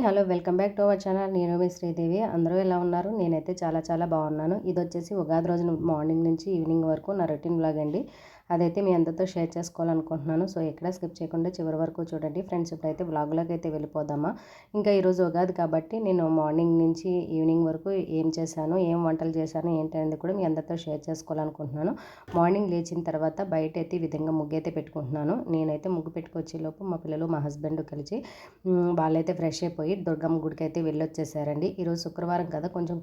Hello, welcome back to our channel. నేను మీ శ్రీదేవి. అందరూ ఎలా ఉన్నారు? నేనైతే చాలా బాగున్నాను. ఇది వచ్చేసి ఉగాది రోజు మార్నింగ్ నుంచి ఈవినింగ్ వరకు నా రొటీన్ వ్లాగ్ అండి. అదైతే మీ అందరితో షేర్ చేసుకోవాలనుకుంటున్నాను. సో ఎక్కడ స్కిప్ చేయకుండా చివరి వరకు చూడండి ఫ్రెండ్స్. ఇప్పుడైతే వ్లాగ్లోకి అయితే వెళ్ళిపోదామా. ఇంకా ఈరోజు ఉగాది కాబట్టి నేను మార్నింగ్ నుంచి ఈవినింగ్ వరకు ఏం చేశాను, ఏం వంటలు చేశాను ఏంటి అనేది కూడా మీ అందరితో షేర్ చేసుకోవాలనుకుంటున్నాను. మార్నింగ్ లేచిన తర్వాత బయట అయితే ఈ విధంగా ముగ్గు అయితే పెట్టుకుంటున్నాను. నేనైతే ముగ్గు పెట్టుకొచ్చే లోపు మా పిల్లలు మా హస్బెండ్ కలిసి వాళ్ళైతే ఫ్రెష్ అయిపోయి దుర్గమ్మ గుడికి అయితే వెళ్ళొచ్చేసారండి. ఈరోజు శుక్రవారం కదా, కొంచెం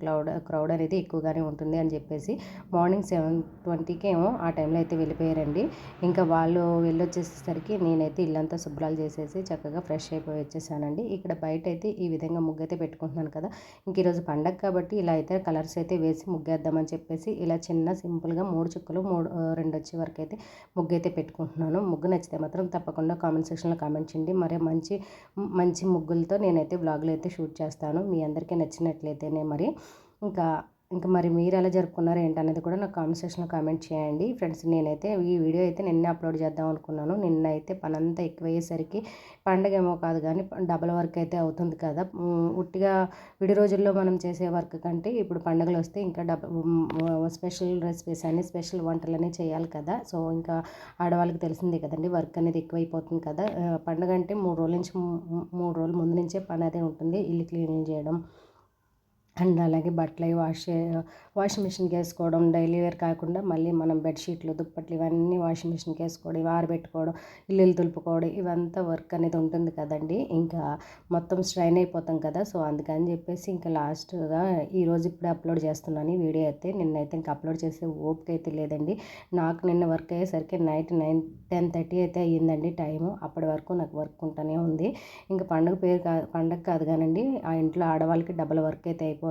క్రౌడ్ అనేది ఎక్కువగానే ఉంటుంది అని చెప్పేసి మార్నింగ్ 7:20కి ఏమో ఆ టైంలో అయితే వెళ్ళిపోయారండి. ఇంకా వాళ్ళు వెళ్ళొచ్చేసరికి నేనైతే ఇల్లంతా శుభ్రాలు చేసేసి చక్కగా ఫ్రెష్ అయిపోయి వచ్చేసానండి. ఇక్కడ బయట అయితే ఈ విధంగా ముగ్గు అయితే పెట్టుకుంటున్నాను కదా. ఇంక ఈరోజు పండగ కాబట్టి ఇలా అయితే కలర్స్ అయితే వేసి ముగ్గేద్దామని చెప్పేసి ఇలా చిన్న సింపుల్గా 3 చుక్కలు 2 వచ్చే వరకు అయితే ముగ్గు అయితే పెట్టుకుంటున్నాను. ముగ్గు నచ్చితే మాత్రం తప్పకుండా కామెంట్ సెక్షన్లో కామెంట్ చేయండి. మరి మంచి ముగ్గులతో నేనైతే వ్లాగ్లో అయితే షూట్ చేస్తాను. మీ అందరికీ నచ్చినట్లయితేనే ఇంకా మరి మీరు ఎలా జరుపుకున్నారో ఏంటనేది కూడా నాకు కామెంట్ సెక్షన్లో కామెంట్ చేయండి ఫ్రెండ్స్. నేనైతే ఈ వీడియో అయితే నిన్నే అప్లోడ్ చేద్దాం అనుకున్నాను. నిన్న అయితే పనంతా ఎక్కువయ్యేసరికి పండగ ఏమో కాదు కానీ డబల్ వర్క్ అయితే అవుతుంది కదా. ఉట్టిగా విడి రోజుల్లో మనం చేసే వర్క్ కంటే ఇప్పుడు పండుగలు వస్తే ఇంకా స్పెషల్ రెసిపీస్ అని స్పెషల్ వంటలనే చేయాలి కదా. సో ఇంకా ఆడవాళ్ళకి తెలిసిందే కదండి, వర్క్ అనేది ఎక్కువైపోతుంది కదా. పండుగ అంటే 3 రోజుల ముందు నుంచే పని అదే ఉంటుంది. ఇల్లు క్లీన్ చేయడం అండ్ అలాగే బట్టలు వాషింగ్ మిషన్కి వేసుకోవడం, డైలీ వేర్ కాకుండా మళ్ళీ మనం బెడ్షీట్లు దుప్పట్లు ఇవన్నీ వాషింగ్ మిషన్కి వేసుకోవడం, ఇవి ఆరబెట్టుకోవడం, ఇల్లు తులుపుకోవడం, ఇవంతా వర్క్ అనేది ఉంటుంది కదండి. ఇంకా మొత్తం స్ట్రైన్ అయిపోతాం కదా. సో అందుకని చెప్పేసి ఇంకా లాస్ట్గా ఈరోజు ఇప్పుడే అప్లోడ్ చేస్తున్నాను ఈ వీడియో అయితే. నిన్నైతే ఇంకా అప్లోడ్ చేసే ఓపిక అయితే లేదండి. నాకు నిన్న వర్క్ అయ్యేసరికి నైట్ 10:30 అయితే అయ్యిందండి టైము. అప్పటి వరకు నాకు వర్క్ ఉంటూనే ఉంది. ఇంకా పండగ కాదు కానండి, ఆ ఇంట్లో ఆడవాళ్ళకి డబల్ వర్క్ అయితే అయిపోతుంది.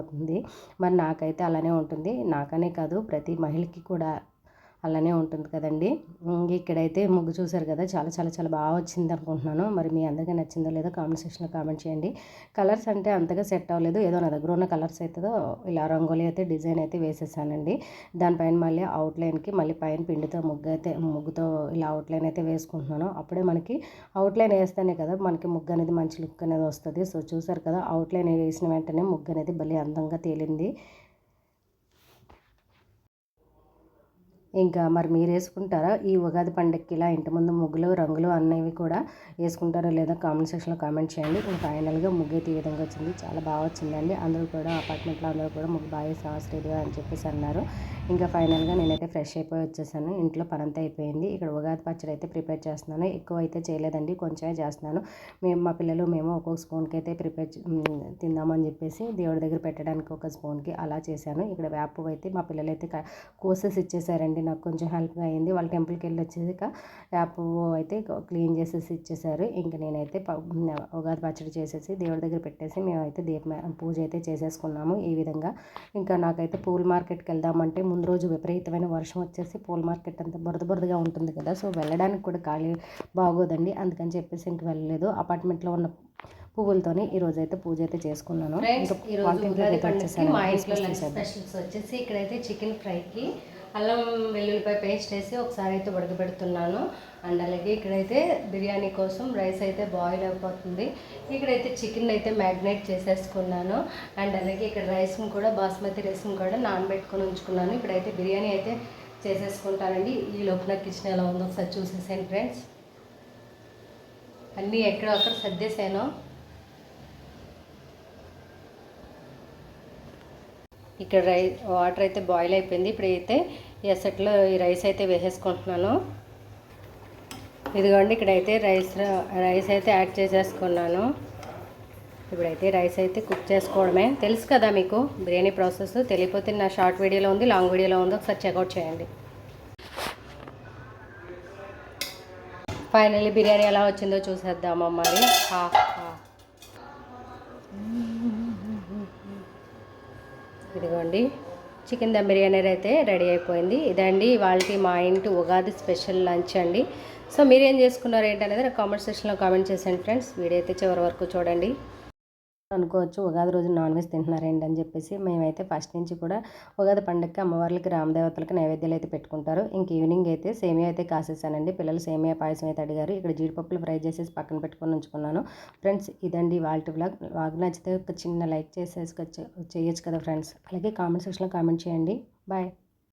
మరి నాకైతే అలానే ఉంటుంది. నాకనే కాదు, ప్రతి మహిళకి కూడా అలానే ఉంటుంది కదండి. ఇక్కడైతే ముగ్గు చూసారు కదా, చాలా బాగా వచ్చింది అనుకుంటున్నాను. మరి మీ అందరికీ నచ్చిందో లేదో కామెంట్ సెక్షన్లో కామెంట్ చేయండి. కలర్స్ అంటే అంతగా సెట్ అవ్వలేదు. ఏదో నా దగ్గర ఉన్న కలర్స్ అయితే ఇలా రంగోలీ అయితే డిజైన్ అయితే వేసేసానండి. దానిపైన మళ్ళీ అవుట్లైన్కి మళ్ళీ పైన పిండితో ముగ్గుతో ఇలా అవుట్లైన్ అయితే వేసుకుంటున్నాను. అప్పుడే మనకి అవుట్లైన్ వేస్తేనే కదా మనకి ముగ్గు అనేది మంచి లుక్ అనేది వస్తుంది. సో చూసారు కదా, అవుట్లైన్ వేసిన వెంటనే ముగ్గు అనేది భలే అందంగా తేలింది. ఇంకా మరి మీరు వేసుకుంటారా ఈ ఉగాది పండగకి ఇలా ఇంటి ముందు ముగ్గులు రంగులు అన్నవి కూడా వేసుకుంటారో లేదా కామెంట్ సెక్షన్లో కామెంట్ చేయండి. ఇంకా ఫైనల్గా ముగ్గు అయితే ఈ విధంగా వచ్చింది. చాలా బాగా వచ్చిందండి. అందరూ కూడా అపార్ట్మెంట్లో అందరూ కూడా ముగ్గు బాగా వేసావు అని చెప్పేసి అన్నారు. ఇంకా ఫైనల్గా నేనైతే ఫ్రెష్ అయిపోయి వచ్చేసాను. ఇంట్లో పనంతా అయిపోయింది. ఇక్కడ ఉగాది పచ్చడి అయితే ప్రిపేర్ చేస్తున్నాను. ఎక్కువ అయితే చేయలేదండి, కొంచెమే చేస్తున్నాను. మా పిల్లలు మేము ఒక్కొక్క స్పూన్కి అయితే తిందామని చెప్పేసి దేవుడి దగ్గర పెట్టడానికి ఒక స్పూన్కి అలా చేశాను. ఇక్కడ వేప పువ్వు అయితే మా పిల్లలు అయితే కోసెస్ ఇచ్చేసారండి. నాకు కొంచెం హెల్ప్గా అయింది. వాళ్ళ టెంపుల్కి వెళ్ళి వచ్చేసాక వేప పువ్వు అయితే క్లీన్ చేసేసి ఇచ్చేసారు. ఇంకా నేనైతే ఉగాది పచ్చడి చేసేసి దేవుడి దగ్గర పెట్టేసి మేమైతే పూజ అయితే చేసేసుకున్నాము ఈ విధంగా. ఇంకా నాకైతే పూల మార్కెట్కి వెళ్దామంటే ముందు రోజు విపరీతమైన వర్షం వచ్చేసి పూల మార్కెట్ అంతా బురదగా ఉంటుంది కదా. సో వెళ్ళడానికి కూడా ఖాళీ బాగోదండి. అందుకని చెప్పేసి ఇంక వెళ్ళలేదు. అపార్ట్మెంట్లో ఉన్న పువ్వులతోనే ఈరోజు అయితే పూజ అయితే చేసుకున్నాను. మా ఇంట్లో స్పెషల్స్ వచ్చేసి ఇక్కడైతే చికెన్ ఫ్రైకి అల్లం వెల్లుల్లిపాయ పేస్ట్ వేసి ఒకసారి అయితే ఉడకబెడుతున్నాను. అండ్ అలాగే ఇక్కడైతే బిర్యానీ కోసం రైస్ అయితే బాయిల్ అయిపోతుంది. ఇక్కడైతే చికెన్ అయితే మ్యాగ్నేట్ చేసేసుకున్నాను. అండ్ అలాగే ఇక్కడ రైస్ని కూడా బాస్మతి రైస్ని కూడా నానబెట్టుకొని ఉంచుకున్నాను. ఇక్కడైతే బిర్యానీ అయితే చేసేసుకుంటానండి. ఈ లోపల కిచెన్ ఎలా ఉందో ఒకసారి చూసేసాను ఫ్రెండ్స్. అన్నీ ఎక్కడక్కడ సర్దేశాను. ఇక్కడ వాటర్ అయితే బాయిల్ అయిపోయింది. ఇప్పుడైతే ఎసట్లో ఈ రైస్ అయితే వేసేసుకుంటున్నాను. ఇదిగోండి, ఇక్కడైతే రైస్ అయితే యాడ్ చేసేసుకున్నాను. ఇప్పుడైతే రైస్ అయితే కుక్ చేసుకోవడమే. తెలుసు కదా మీకు బిర్యానీ ప్రాసెస్. తెలియకపోతే నా షార్ట్ వీడియోలో ఉంది, లాంగ్ వీడియోలో ఉంది, ఒకసారి చెక్అవుట్ చేయండి. ఫైనల్లీ బిర్యానీ ఎలా వచ్చిందో చూసేద్దామా మరి. ఇదిగోండి, చికెన్ దమ్ బిర్యానీ అయితే రెడీ అయిపోయింది. ఇదండి వాళ్ళకి మా ఇంటి ఉగాది స్పెషల్ లంచ్ అండి. సో మీరేం చేసుకున్నారు ఏంటనేది నాకు కామెంట్ సెక్షన్లో కామెంట్ చేసేయండి ఫ్రెండ్స్. వీడియో అయితే చివరి వరకు చూడండి. అనుకోవచ్చు ఉగాది రోజు నాన్ వెజ్ తింటున్నారేంటి అని చెప్పేసి. మేమైతే ఫస్ట్ నుంచి కూడా ఉగాది పండుగకి అమ్మవార్లకి రామదేవతలకి నైవేద్యాలు అయితే పెట్టుకుంటారు. ఇంక ఈవినింగ్ అయితే సేమియా అయితే కాసేసానండి. పిల్లలు సేమియా పాయసం అయితే అడిగారు. ఇక్కడ జీడిపప్పులు ఫ్రై చేసేసి పక్కన పెట్టుకొని ఉంచుకున్నాను. ఫ్రెండ్స్ ఇదండి వాళ్ళ వ్లాగ్ నచ్చితే ఒక చిన్న లైక్ చేయొచ్చు కదా ఫ్రెండ్స్. అలాగే కామెంట్ సెక్షన్లో కామెంట్ చేయండి. బాయ్.